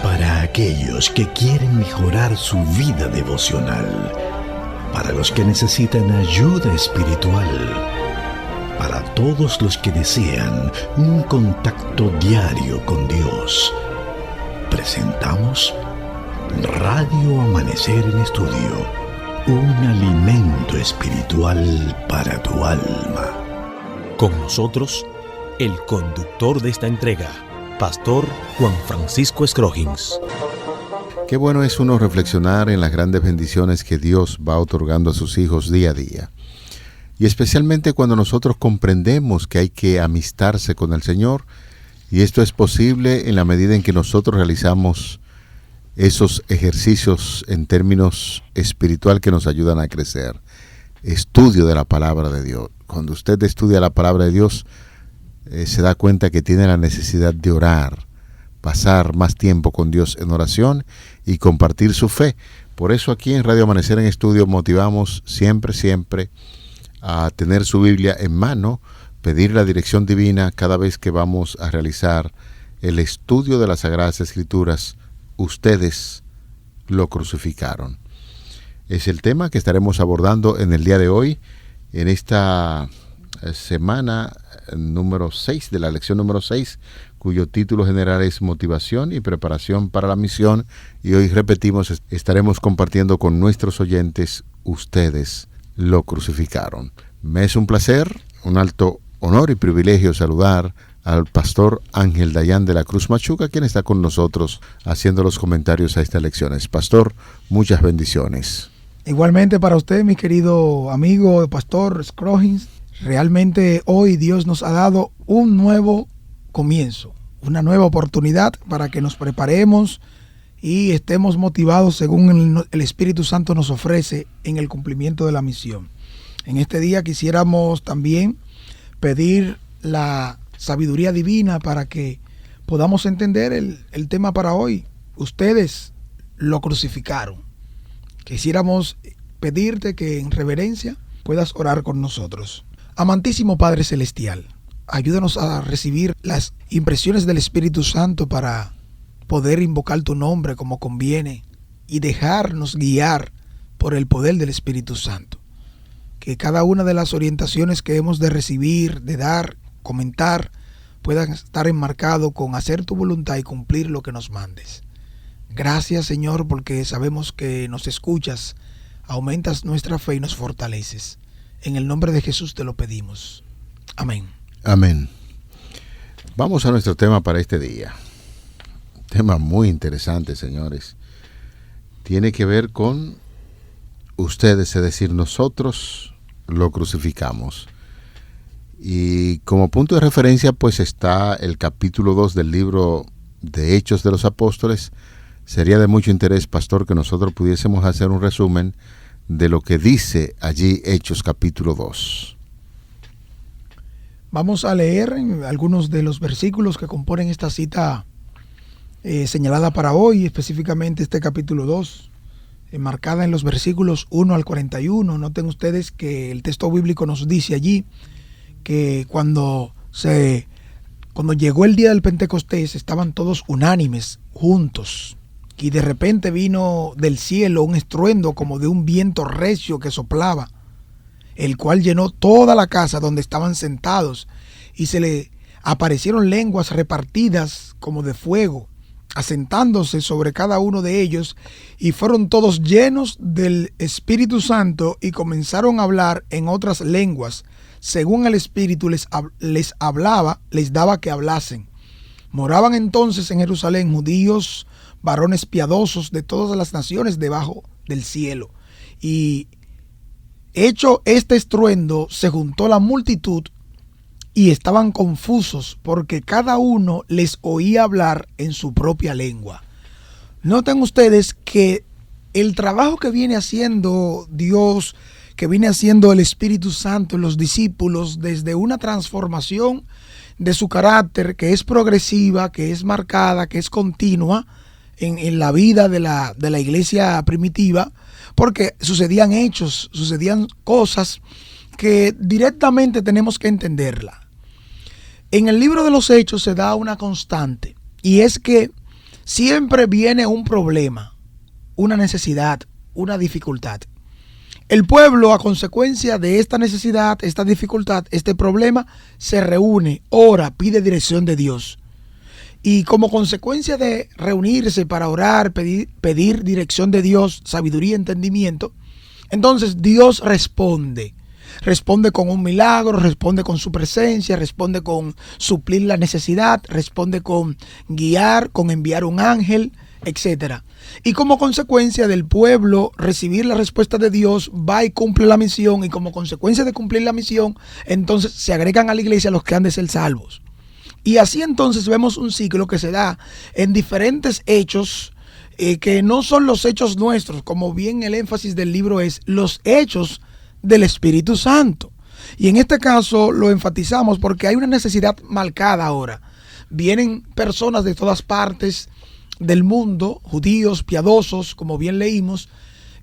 Para aquellos que quieren mejorar su vida devocional, para los que necesitan ayuda espiritual, para todos los que desean un contacto diario con Dios, presentamos Radio Amanecer en Estudio, un alimento espiritual para tu alma. Con nosotros, el conductor de esta entrega, Pastor Juan Francisco Scroggins. Qué bueno es uno reflexionar en las grandes bendiciones que Dios va otorgando a sus hijos día a día. Y especialmente cuando nosotros comprendemos que hay que amistarse con el Señor, y esto es posible en la medida en que nosotros realizamos esos ejercicios en términos espiritual que nos ayudan a crecer. Estudio de la palabra de Dios. Cuando usted estudia la palabra de Dios, se da cuenta que tiene la necesidad de orar, pasar más tiempo con Dios en oración y compartir su fe. Por eso aquí en Radio Amanecer en Estudio motivamos siempre a tener su Biblia en mano, pedir la dirección divina cada vez que vamos a realizar el estudio de las Sagradas Escrituras. Ustedes lo crucificaron. Es el tema que estaremos abordando en el día de hoy, en esta semana número 6 de la lección número 6, cuyo título general es Motivación y Preparación para la Misión. Y hoy repetimos, estaremos compartiendo con nuestros oyentes, ustedes lo crucificaron. Me es un placer, un alto honor y privilegio saludar al pastor Ángel Dayan de la Cruz Machuca, quien está con nosotros haciendo los comentarios a estas lecciones. Pastor, muchas bendiciones. Igualmente para usted, mi querido amigo Pastor Scroggins. Realmente hoy Dios nos ha dado un nuevo comienzo, una nueva oportunidad para que nos preparemos y estemos motivados según el Espíritu Santo nos ofrece en el cumplimiento de la misión. En este día quisiéramos también pedir la sabiduría divina para que podamos entender el tema para hoy. Ustedes lo crucificaron. Quisiéramos pedirte que en reverencia puedas orar con nosotros. Amantísimo Padre Celestial, ayúdanos a recibir las impresiones del Espíritu Santo para poder invocar tu nombre como conviene y dejarnos guiar por el poder del Espíritu Santo. Que cada una de las orientaciones que hemos de recibir, de dar, comentar, puedan estar enmarcado con hacer tu voluntad y cumplir lo que nos mandes. Gracias, Señor, porque sabemos que nos escuchas, aumentas nuestra fe y nos fortaleces. En el nombre de Jesús te lo pedimos. Amén. Amén. Vamos a nuestro tema para este día. Tema muy interesante, señores. Tiene que ver con ustedes, es decir, nosotros lo crucificamos. Y como punto de referencia, pues está el capítulo 2 del libro de Hechos de los Apóstoles. Sería de mucho interés, pastor, que nosotros pudiésemos hacer un resumen de lo que dice allí Hechos capítulo 2. Vamos a leer algunos de los versículos que componen esta cita señalada para hoy, específicamente este capítulo 2, marcada en los versículos 1 al 41. Noten ustedes que el texto bíblico nos dice allí que cuando llegó el día del Pentecostés estaban todos unánimes, juntos. Y de repente vino del cielo un estruendo como de un viento recio que soplaba, el cual llenó toda la casa donde estaban sentados, y se le aparecieron lenguas repartidas como de fuego, asentándose sobre cada uno de ellos, y fueron todos llenos del Espíritu Santo y comenzaron a hablar en otras lenguas, según el Espíritu les daba que hablasen. Moraban entonces en Jerusalén judíos, varones piadosos de todas las naciones debajo del cielo. Y hecho este estruendo, se juntó la multitud y estaban confusos porque cada uno les oía hablar en su propia lengua. Noten ustedes que el trabajo que viene haciendo Dios, que viene haciendo el Espíritu Santo en los discípulos, desde una transformación de su carácter que es progresiva, que es marcada, que es continua en la vida de la iglesia primitiva, porque sucedían hechos, sucedían cosas que directamente tenemos que entenderla. En el libro de los Hechos se da una constante, y es que siempre viene un problema, una necesidad, una dificultad. El pueblo, a consecuencia de esta necesidad, esta dificultad, este problema, se reúne, ora, pide dirección de Dios. Y como consecuencia de reunirse para orar, pedir dirección de Dios, sabiduría, entendimiento, entonces Dios responde. Responde con un milagro, responde con su presencia, responde con suplir la necesidad, responde con guiar, con enviar un ángel, etcétera. Y como consecuencia del pueblo recibir la respuesta de Dios, va y cumple la misión, y como consecuencia de cumplir la misión, entonces se agregan a la iglesia los que han de ser salvos. Y así entonces vemos un ciclo que se da en diferentes hechos, que no son los hechos nuestros, como bien el énfasis del libro es los hechos del Espíritu Santo. Y en este caso lo enfatizamos porque hay una necesidad marcada ahora. Vienen personas de todas partes del mundo, judíos, piadosos, como bien leímos,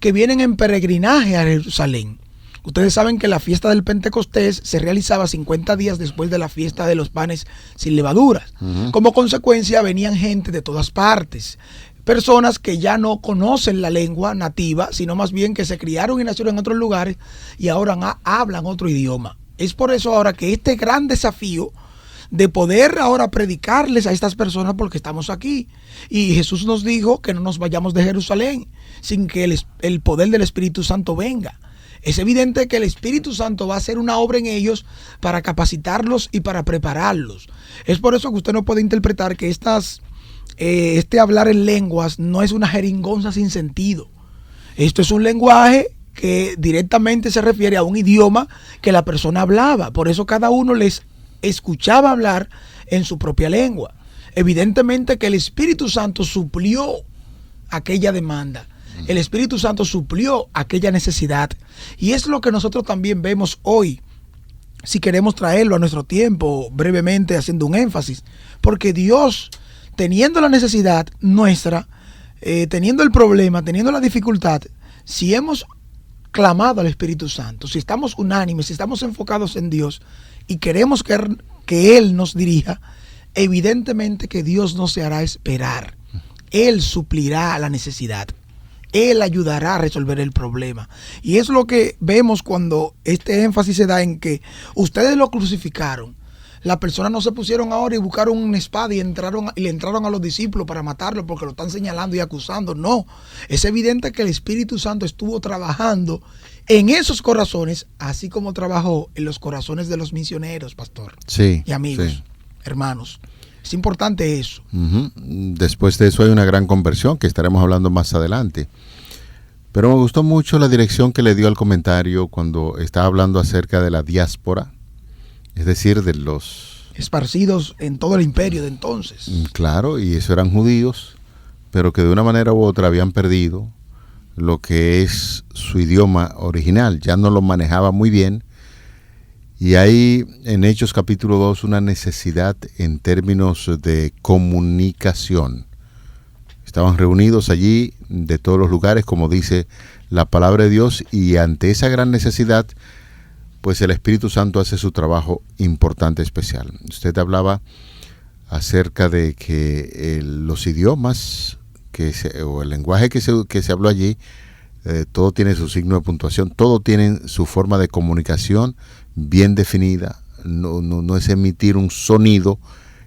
que vienen en peregrinaje a Jerusalén. Ustedes saben que la fiesta del Pentecostés se realizaba 50 días después de la fiesta de los panes sin levaduras. Como consecuencia venían gente de todas partes, personas que ya no conocen la lengua nativa, sino más bien que se criaron y nacieron en otros lugares y ahora hablan otro idioma. Es por eso ahora que este gran desafío de poder ahora predicarles a estas personas, porque estamos aquí. Y Jesús nos dijo que no nos vayamos de Jerusalén sin que el poder del Espíritu Santo venga. Es evidente que el Espíritu Santo va a hacer una obra en ellos para capacitarlos y para prepararlos. Es por eso que usted no puede interpretar que este hablar en lenguas no es una jeringonza sin sentido. Esto es un lenguaje que directamente se refiere a un idioma que la persona hablaba. Por eso cada uno les escuchaba hablar en su propia lengua. Evidentemente que el Espíritu Santo suplió aquella demanda. El Espíritu Santo suplió aquella necesidad. Y es lo que nosotros también vemos hoy, si queremos traerlo a nuestro tiempo, brevemente haciendo un énfasis. Porque Dios, teniendo la necesidad nuestra, teniendo el problema, teniendo la dificultad, si hemos clamado al Espíritu Santo, si estamos unánimes, si estamos enfocados en Dios y queremos que Él nos dirija, evidentemente que Dios no se hará esperar. Él suplirá la necesidad. Él ayudará a resolver el problema. Y es lo que vemos cuando este énfasis se da en que ustedes lo crucificaron. Las personas no se pusieron ahora y buscaron una espada y le entraron a los discípulos para matarlo porque lo están señalando y acusando. No, es evidente que el Espíritu Santo estuvo trabajando en esos corazones, así como trabajó en los corazones de los misioneros, pastor. Sí, y amigos, sí. Hermanos. Es importante eso. Después de eso hay una gran conversión que estaremos hablando más adelante. Pero me gustó mucho la dirección que le dio al comentario cuando estaba hablando acerca de la diáspora. Es decir, de los esparcidos en todo el imperio de entonces. Claro, y eso eran judíos, pero que de una manera u otra habían perdido lo que es su idioma original. Ya no lo manejaba muy bien. Y hay en Hechos capítulo 2 una necesidad en términos de comunicación. Estaban reunidos allí de todos los lugares, como dice la palabra de Dios, y ante esa gran necesidad, pues el Espíritu Santo hace su trabajo importante, especial. Usted hablaba acerca de que los idiomas o el lenguaje que se habló allí, todo tiene su signo de puntuación, todo tiene su forma de comunicación bien definida. No es emitir un sonido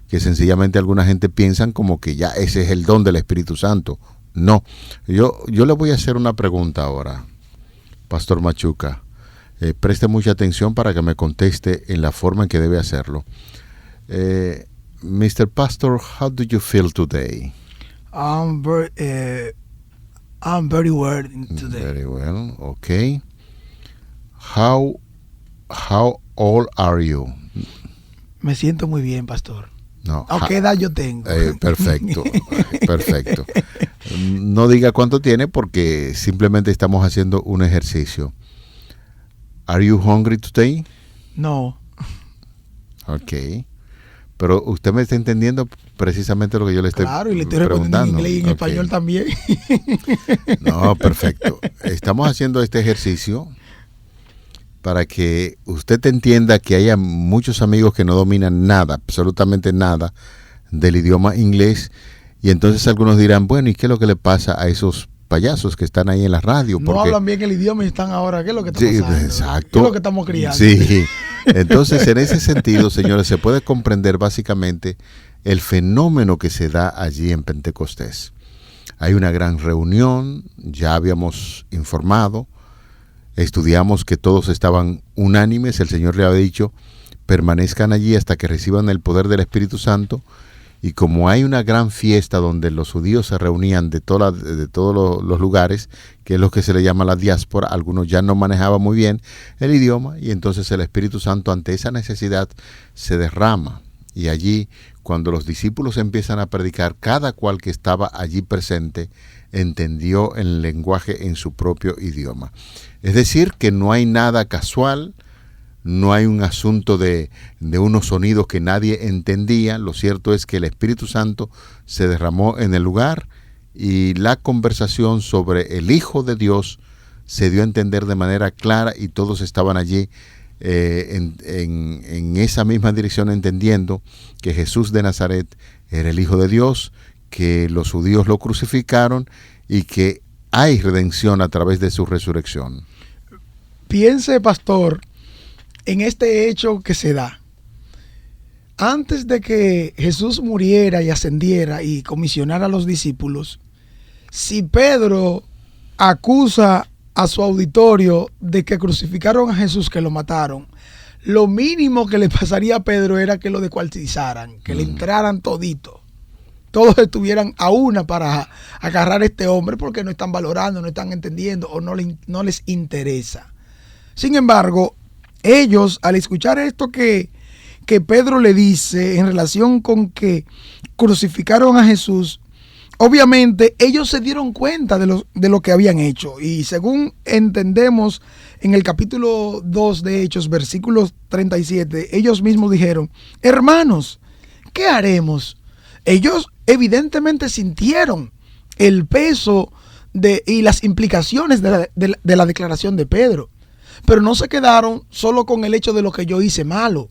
que sencillamente alguna gente piensan como que ya ese es el don del Espíritu Santo. No, yo le voy a hacer una pregunta ahora, Pastor Machuca. Preste mucha atención para que me conteste en la forma en que debe hacerlo. Mr. Pastor, how do you feel today? I'm very well today. Very well, okay. How old are you? Me siento muy bien, pastor. No. ¿A qué edad yo tengo? Perfecto, perfecto. No diga cuánto tiene porque simplemente estamos haciendo un ejercicio. Are you hungry today? No. Okay. Pero usted me está entendiendo precisamente lo que yo le estoy preguntando. Claro, y le estoy respondiendo en inglés y en español también. No, perfecto. Estamos haciendo este ejercicio para que usted entienda que haya muchos amigos que no dominan nada, absolutamente nada del idioma inglés, Y entonces algunos dirán, bueno, ¿y qué es lo que le pasa a esos payasos que están ahí en la radio? No hablan bien el idioma y están ahora, ¿qué es lo que está pasando? Exacto. ¿Qué es lo que estamos criando? Sí. Entonces, en ese sentido, señores, se puede comprender básicamente el fenómeno que se da allí en Pentecostés. Hay una gran reunión, ya habíamos informado, estudiamos que todos estaban unánimes, el Señor le había dicho, permanezcan allí hasta que reciban el poder del Espíritu Santo. Y como hay una gran fiesta donde los judíos se reunían de todos los lugares, que es lo que se le llama la diáspora, algunos ya no manejaban muy bien el idioma, y entonces el Espíritu Santo ante esa necesidad se derrama. Y allí, cuando los discípulos empiezan a predicar, cada cual que estaba allí presente entendió el lenguaje en su propio idioma. Es decir, que no hay nada casual, no hay un asunto de unos sonidos que nadie entendía. Lo cierto es que el Espíritu Santo se derramó en el lugar y la conversación sobre el Hijo de Dios se dio a entender de manera clara y todos estaban allí en esa misma dirección, entendiendo que Jesús de Nazaret era el Hijo de Dios, que los judíos lo crucificaron y que hay redención a través de su resurrección. Piense, pastor, en este hecho que se da. Antes de que Jesús muriera y ascendiera y comisionara a los discípulos, si Pedro acusa a su auditorio de que crucificaron a Jesús, que lo mataron, lo mínimo que le pasaría a Pedro era que lo descuartizaran, que le entraran todito. Todos estuvieran a una para agarrar a este hombre porque no están valorando, no están entendiendo o no les interesa. Sin embargo, ellos, al escuchar esto que Pedro le dice en relación con que crucificaron a Jesús, obviamente ellos se dieron cuenta de lo que habían hecho. Y según entendemos en el capítulo 2 de Hechos, versículos 37, ellos mismos dijeron: hermanos, ¿qué haremos? Ellos evidentemente sintieron el peso y las implicaciones de la declaración de Pedro. Pero no se quedaron solo con el hecho de lo que yo hice malo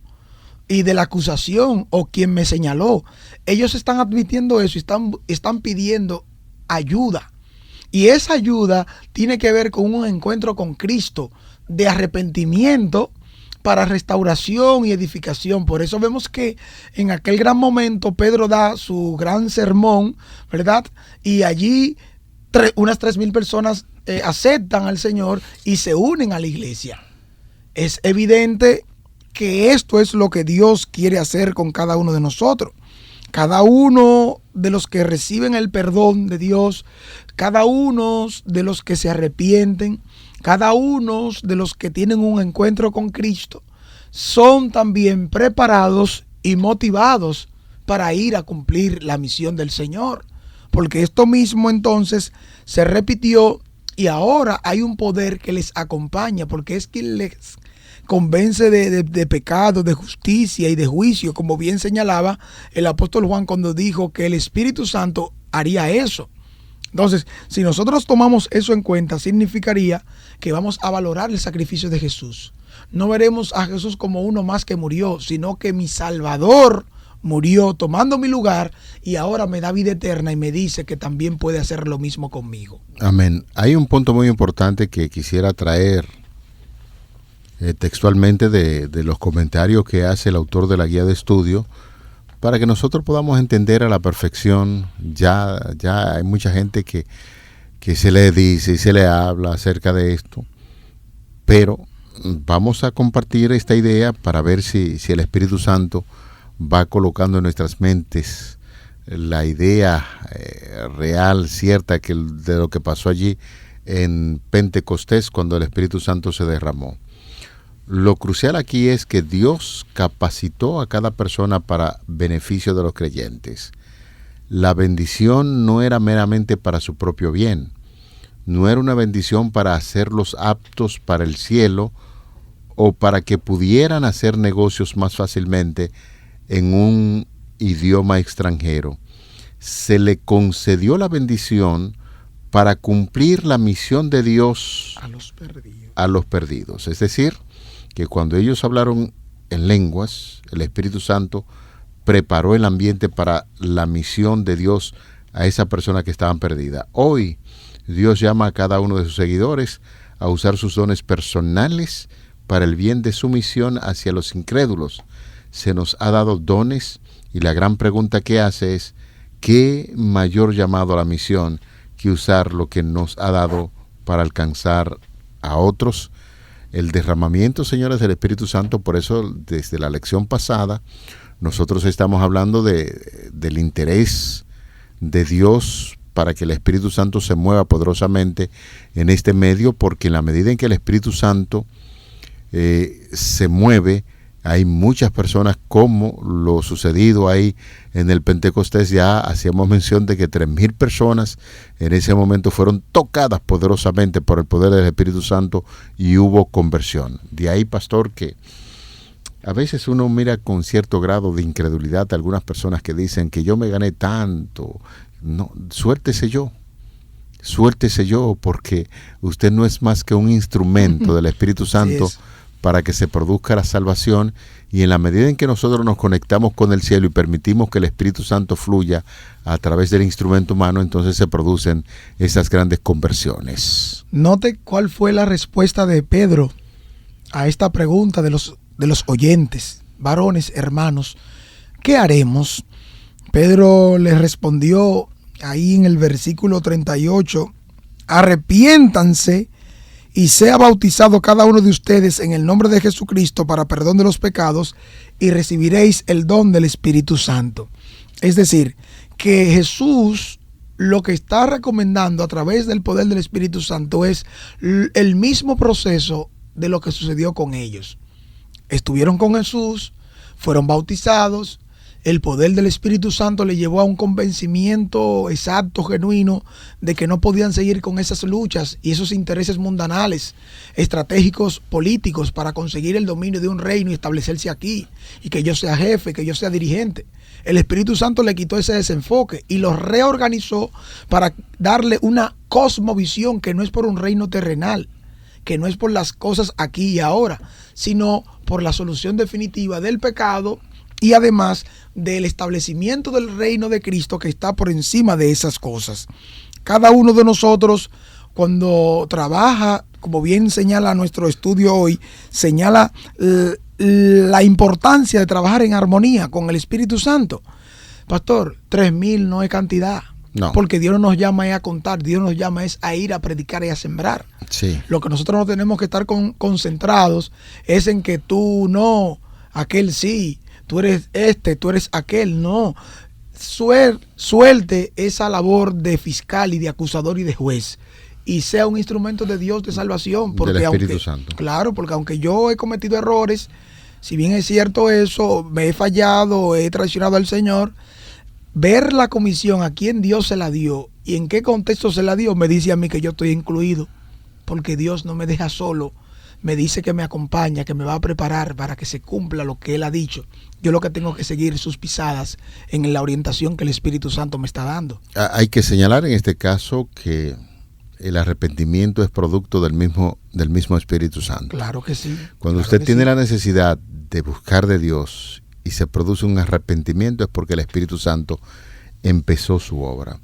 y de la acusación o quien me señaló. Ellos están admitiendo eso y están pidiendo ayuda. Y esa ayuda tiene que ver con un encuentro con Cristo de arrepentimiento para restauración y edificación. Por eso vemos que en aquel gran momento Pedro da su gran sermón, ¿verdad? Y allí unas 3,000 personas aceptan al Señor y se unen a la iglesia. Es evidente que esto es lo que Dios quiere hacer con cada uno de nosotros. Cada uno de los que reciben el perdón de Dios, cada uno de los que se arrepienten, cada uno de los que tienen un encuentro con Cristo, son también preparados y motivados para ir a cumplir la misión del Señor. Porque esto mismo entonces se repitió y ahora hay un poder que les acompaña, porque es quien les convence de pecado, de justicia y de juicio, como bien señalaba el apóstol Juan cuando dijo que el Espíritu Santo haría eso. Entonces, si nosotros tomamos eso en cuenta, significaría que vamos a valorar el sacrificio de Jesús. No veremos a Jesús como uno más que murió, sino que mi Salvador murió tomando mi lugar y ahora me da vida eterna y me dice que también puede hacer lo mismo conmigo. Amén. Hay un punto muy importante que quisiera traer textualmente de los comentarios que hace el autor de la guía de estudio para que nosotros podamos entender a la perfección. Ya hay mucha gente que se le dice y se le habla acerca de esto, pero vamos a compartir esta idea para ver si el Espíritu Santo va colocando en nuestras mentes la idea real, cierta de lo que pasó allí en Pentecostés cuando el Espíritu Santo se derramó. Lo crucial aquí es que Dios capacitó a cada persona para beneficio de los creyentes. La bendición no era meramente para su propio bien, no era una bendición para hacerlos aptos para el cielo o para que pudieran hacer negocios más fácilmente en un idioma extranjero. Se le concedió la bendición para cumplir la misión de Dios a los perdidos. Es decir, que cuando ellos hablaron en lenguas, el Espíritu Santo preparó el ambiente para la misión de Dios a esa persona que estaba perdida. Hoy Dios llama a cada uno de sus seguidores a usar sus dones personales para el bien de su misión hacia los incrédulos. Se nos ha dado dones y la gran pregunta que hace es: ¿qué mayor llamado a la misión que usar lo que nos ha dado para alcanzar a otros? El derramamiento, señores, del Espíritu Santo. Por eso, desde la lección pasada, nosotros estamos hablando del interés de Dios para que el Espíritu Santo se mueva poderosamente en este medio, porque en la medida en que el Espíritu Santo se mueve, hay muchas personas, como lo sucedido ahí en el Pentecostés. Ya hacíamos mención de que 3,000 personas en ese momento fueron tocadas poderosamente por el poder del Espíritu Santo y hubo conversión. De ahí, pastor, que a veces uno mira con cierto grado de incredulidad a algunas personas que dicen que yo me gané tanto. No, suéltese yo, porque usted no es más que un instrumento del Espíritu Santo para que se produzca la salvación, y en la medida en que nosotros nos conectamos con el cielo y permitimos que el Espíritu Santo fluya a través del instrumento humano, entonces se producen esas grandes conversiones. Note cuál fue la respuesta de Pedro a esta pregunta de los oyentes: varones, hermanos, ¿qué haremos? Pedro le respondió ahí en el versículo 38, arrepiéntanse y sea bautizado cada uno de ustedes en el nombre de Jesucristo para perdón de los pecados, y recibiréis el don del Espíritu Santo. Es decir, que Jesús lo que está recomendando a través del poder del Espíritu Santo es el mismo proceso de lo que sucedió con ellos. Estuvieron con Jesús, fueron bautizados, el poder del Espíritu Santo le llevó a un convencimiento exacto, genuino, de que no podían seguir con esas luchas y esos intereses mundanales, estratégicos, políticos, para conseguir el dominio de un reino y establecerse aquí, y que yo sea jefe, que yo sea dirigente. El Espíritu Santo le quitó ese desenfoque y los reorganizó para darle una cosmovisión que no es por un reino terrenal, que no es por las cosas aquí y ahora, sino por la solución definitiva del pecado y además del establecimiento del reino de Cristo, que está por encima de esas cosas. Cada uno de nosotros, cuando trabaja, como bien señala nuestro estudio hoy, señala la importancia de trabajar en armonía con el Espíritu Santo. Pastor, 3,000 no es cantidad. No. Porque Dios no nos llama a contar, Dios nos llama a ir a predicar y a sembrar. Sí. Lo que nosotros no tenemos que estar concentrados es en que tú no, aquel sí, tú eres tú eres aquel. No, suelte esa labor de fiscal y de acusador y de juez, y sea un instrumento de Dios de salvación, porque del Espíritu Santo. Claro, porque aunque yo he cometido errores, si bien es cierto eso, me he fallado, he traicionado al Señor, ver la comisión a quién Dios se la dio y en qué contexto se la dio, me dice a mí que yo estoy incluido, porque Dios no me deja solo. Me dice que me acompaña, que me va a preparar para que se cumpla lo que Él ha dicho. Yo lo que tengo que seguir sus pisadas en la orientación que el Espíritu Santo me está dando. Hay que señalar en este caso que el arrepentimiento es producto del mismo Espíritu Santo. Claro que sí. Cuando usted tiene la necesidad de buscar de Dios y se produce un arrepentimiento, es porque el Espíritu Santo empezó su obra.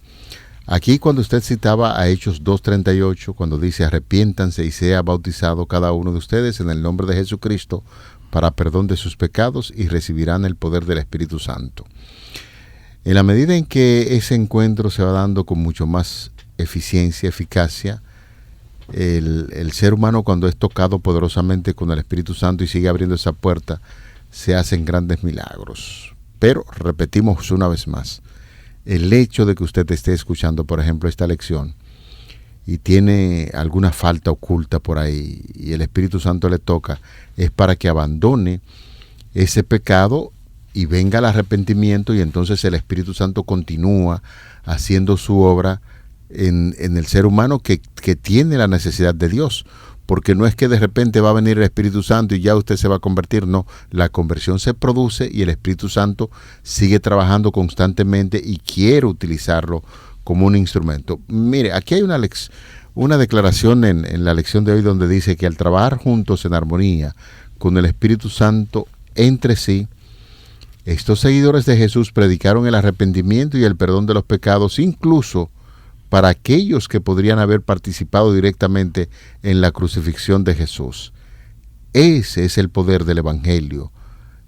Aquí, cuando usted citaba a Hechos 2:38, cuando dice arrepiéntanse y sea bautizado cada uno de ustedes en el nombre de Jesucristo para perdón de sus pecados y recibirán el poder del Espíritu Santo. En la medida en que ese encuentro se va dando con mucho más eficiencia, eficacia, el ser humano, cuando es tocado poderosamente con el Espíritu Santo y sigue abriendo esa puerta, se hacen grandes milagros. Pero repetimos una vez más, el hecho de que usted esté escuchando, por ejemplo, esta lección y tiene alguna falta oculta por ahí y el Espíritu Santo le toca, es para que abandone ese pecado y venga el arrepentimiento, y entonces el Espíritu Santo continúa haciendo su obra en el ser humano que tiene la necesidad de Dios. Porque no es que de repente va a venir el Espíritu Santo y ya usted se va a convertir. No, la conversión se produce y el Espíritu Santo sigue trabajando constantemente y quiere utilizarlo como un instrumento. Mire, aquí hay una declaración en la lección de hoy donde dice que al trabajar juntos en armonía con el Espíritu Santo entre sí, Estos seguidores de Jesús predicaron el arrepentimiento y el perdón de los pecados, incluso para aquellos que podrían haber participado directamente en la crucifixión de Jesús. Ese es el poder del Evangelio.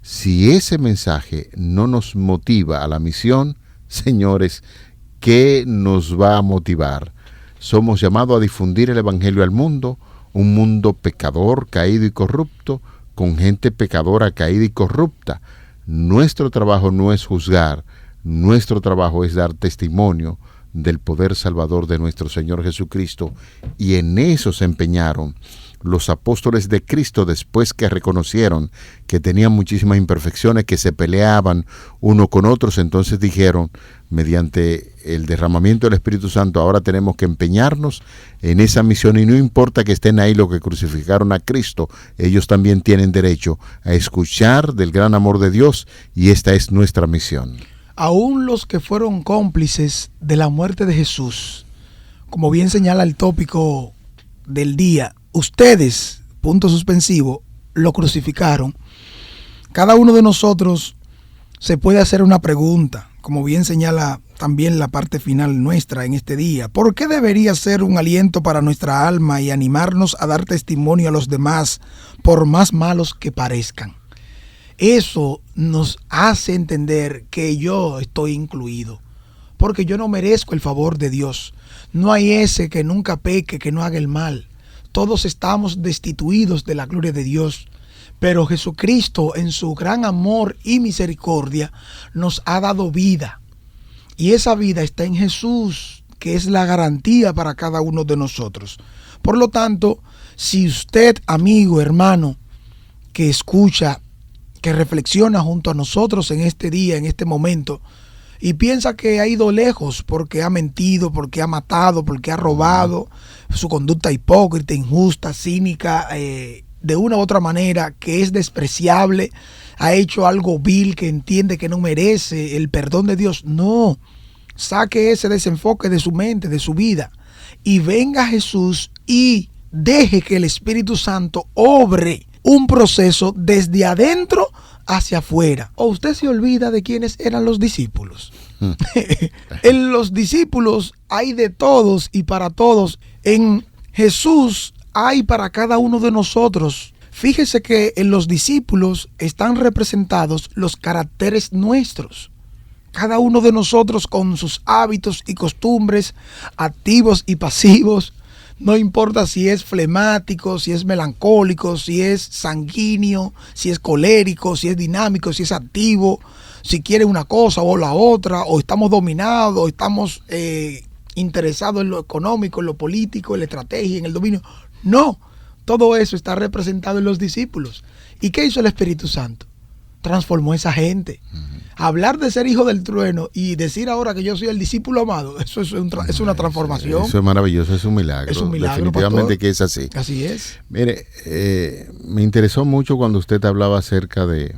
Si ese mensaje no nos motiva a la misión, señores, ¿qué nos va a motivar? Somos llamados a difundir el Evangelio al mundo, un mundo pecador, caído y corrupto, con gente pecadora, caída y corrupta. Nuestro trabajo no es juzgar, nuestro trabajo es dar testimonio del poder salvador de nuestro Señor Jesucristo, y en eso se empeñaron los apóstoles de Cristo después que reconocieron que tenían muchísimas imperfecciones, que se peleaban uno con otros. Entonces dijeron, mediante el derramamiento del Espíritu Santo, ahora tenemos que empeñarnos en esa misión, y no importa que estén ahí los que crucificaron a Cristo, ellos también tienen derecho a escuchar del gran amor de Dios, y esta es nuestra misión. Aún los que fueron cómplices de la muerte de Jesús, como bien señala el tópico del día, ustedes, punto suspensivo, lo crucificaron. Cada uno de nosotros se puede hacer una pregunta, como bien señala también la parte final nuestra en este día. ¿Por qué debería ser un aliento para nuestra alma y animarnos a dar testimonio a los demás, por más malos que parezcan? Eso nos hace entender que yo estoy incluido, porque yo no merezco el favor de Dios. No hay ese que nunca peque, que no haga el mal. Todos estamos destituidos de la gloria de Dios, pero Jesucristo, en su gran amor y misericordia, nos ha dado vida. Y esa vida está en Jesús, que es la garantía para cada uno de nosotros. Por lo tanto, si usted, amigo, hermano, que escucha, que reflexiona junto a nosotros en este día, en este momento, y piensa que ha ido lejos porque ha mentido, porque ha matado, porque ha robado, su conducta hipócrita, injusta, cínica, de una u otra manera, que es despreciable, ha hecho algo vil, que entiende que no merece el perdón de Dios. No, saque ese desenfoque de su mente, de su vida, y venga a Jesús y deje que el Espíritu Santo obre un proceso desde adentro hacia afuera. ¿O usted se olvida de quiénes eran los discípulos? En los discípulos hay de todos y para todos. En Jesús hay para cada uno de nosotros. Fíjese que en los discípulos están representados los caracteres nuestros. Cada uno de nosotros con sus hábitos y costumbres, activos y pasivos. No importa si es flemático, si es melancólico, si es sanguíneo, si es colérico, si es dinámico, si es activo, si quiere una cosa o la otra, o estamos dominados, o estamos interesados en lo económico, en lo político, en la estrategia, en el dominio. No, todo eso está representado en los discípulos. ¿Y qué hizo el Espíritu Santo? Transformó a esa gente. Hablar de ser hijo del trueno y decir ahora que yo soy el discípulo amado, eso es una transformación. Eso es maravilloso, es un milagro. Es un milagro, definitivamente, pastor, que es así. Así es. Mire, me interesó mucho cuando usted hablaba acerca de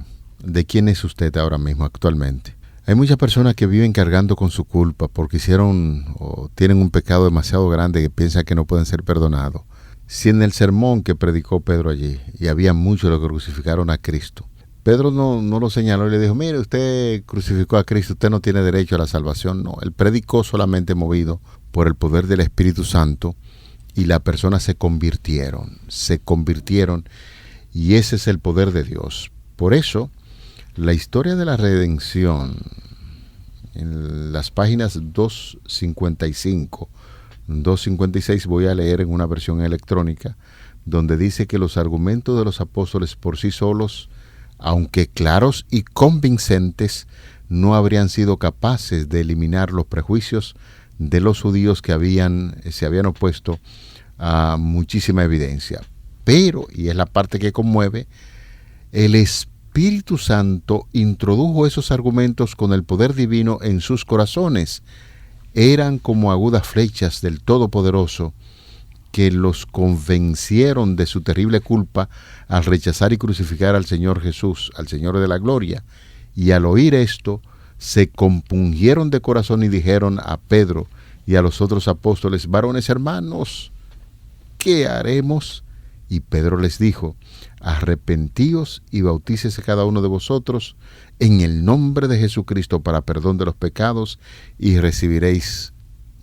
quién es usted ahora mismo, actualmente. Hay muchas personas que viven cargando con su culpa porque hicieron o tienen un pecado demasiado grande que piensan que no pueden ser perdonados. Si en el sermón que predicó Pedro allí, y había muchos los que crucificaron a Cristo, Pedro no lo señaló y le dijo, mire, usted crucificó a Cristo, usted no tiene derecho a la salvación. No, él predicó solamente movido por el poder del Espíritu Santo, y las personas se convirtieron, y ese es el poder de Dios. Por eso, la historia de la redención, en las páginas 255, 256 voy a leer en una versión electrónica, donde dice que los argumentos de los apóstoles por sí solos, aunque claros y convincentes, no habrían sido capaces de eliminar los prejuicios de los judíos que se habían opuesto a muchísima evidencia. Pero, y es la parte que conmueve, el Espíritu Santo introdujo esos argumentos con el poder divino en sus corazones. Eran como agudas flechas del Todopoderoso que los convencieron de su terrible culpa al rechazar y crucificar al Señor Jesús, al Señor de la gloria. Y al oír esto, se compungieron de corazón y dijeron a Pedro y a los otros apóstoles, varones hermanos, ¿qué haremos? Y Pedro les dijo: arrepentíos y bautícese cada uno de vosotros en el nombre de Jesucristo para perdón de los pecados, y recibiréis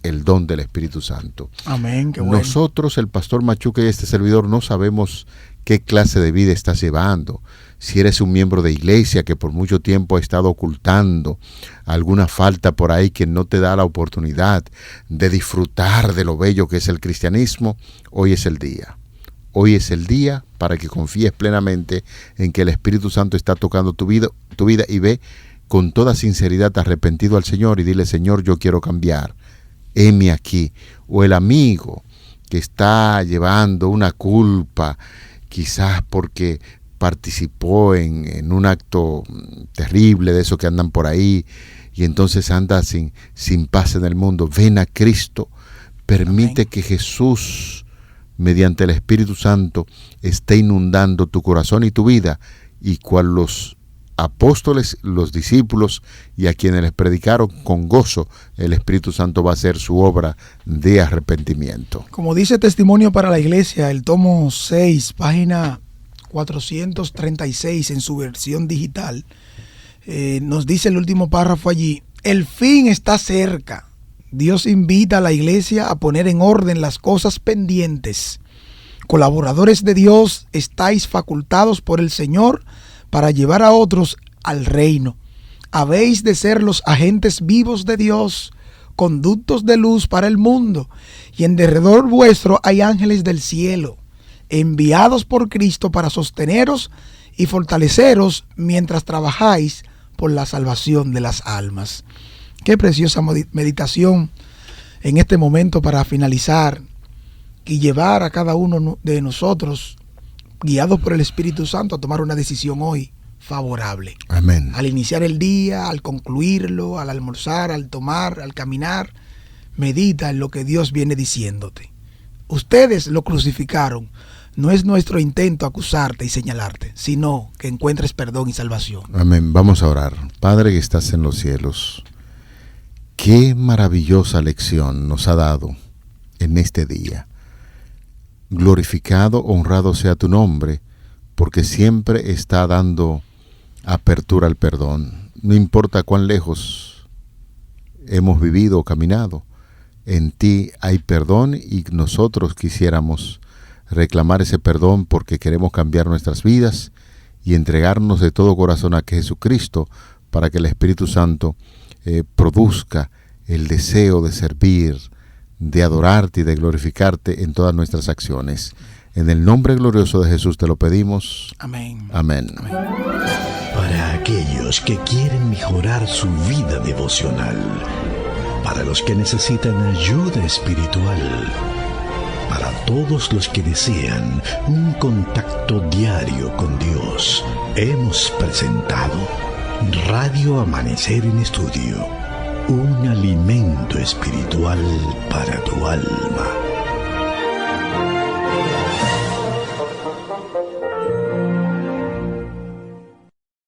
el don del Espíritu Santo. Amén, qué bueno. Nosotros, el pastor Machuca y este servidor, no sabemos qué clase de vida estás llevando. Si eres un miembro de iglesia que por mucho tiempo ha estado ocultando alguna falta por ahí que no te da la oportunidad de disfrutar de lo bello que es el cristianismo, hoy es el día. Hoy es el día para que confíes plenamente en que el Espíritu Santo está tocando tu vida y ve con toda sinceridad arrepentido al Señor y dile: Señor, yo quiero cambiar. Heme aquí. O el amigo que está llevando una culpa, quizás porque participó en un acto terrible de esos que andan por ahí, y entonces anda sin paz en el mundo. Ven a Cristo, permite Amén. Que Jesús, mediante el Espíritu Santo, esté inundando tu corazón y tu vida, y cual los apóstoles, los discípulos y a quienes les predicaron con gozo, el Espíritu Santo va a hacer su obra de arrepentimiento. Como dice Testimonio para la Iglesia, el tomo 6, página 436 en su versión digital, nos dice el último párrafo allí: el fin está cerca. Dios invita a la iglesia a poner en orden las cosas pendientes. Colaboradores de Dios, estáis facultados por el Señor para llevar a otros al reino. Habéis de ser los agentes vivos de Dios, conductos de luz para el mundo, y en derredor vuestro hay ángeles del cielo, enviados por Cristo para sosteneros y fortaleceros mientras trabajáis por la salvación de las almas. Qué preciosa meditación en este momento para finalizar y llevar a cada uno de nosotros, guiados por el Espíritu Santo, a tomar una decisión hoy favorable. Amén. Al iniciar el día, al concluirlo, al almorzar, al tomar, al caminar, medita en lo que Dios viene diciéndote. Ustedes lo crucificaron. No es nuestro intento acusarte y señalarte, sino que encuentres perdón y salvación. Amén. Vamos a orar. Padre que estás en los cielos, qué maravillosa lección nos ha dado en este día. Glorificado, honrado sea tu nombre, porque siempre está dando apertura al perdón. No importa cuán lejos hemos vivido o caminado, en ti hay perdón, y nosotros quisiéramos reclamar ese perdón porque queremos cambiar nuestras vidas y entregarnos de todo corazón a Jesucristo, para que el Espíritu Santo produzca el deseo de servir, de adorarte y de glorificarte en todas nuestras acciones. En el nombre glorioso de Jesús te lo pedimos. Amén. Amén. Amén. Para aquellos que quieren mejorar su vida devocional, para los que necesitan ayuda espiritual, para todos los que desean un contacto diario con Dios, hemos presentado Radio Amanecer en Estudio, un alimento espiritual para tu alma.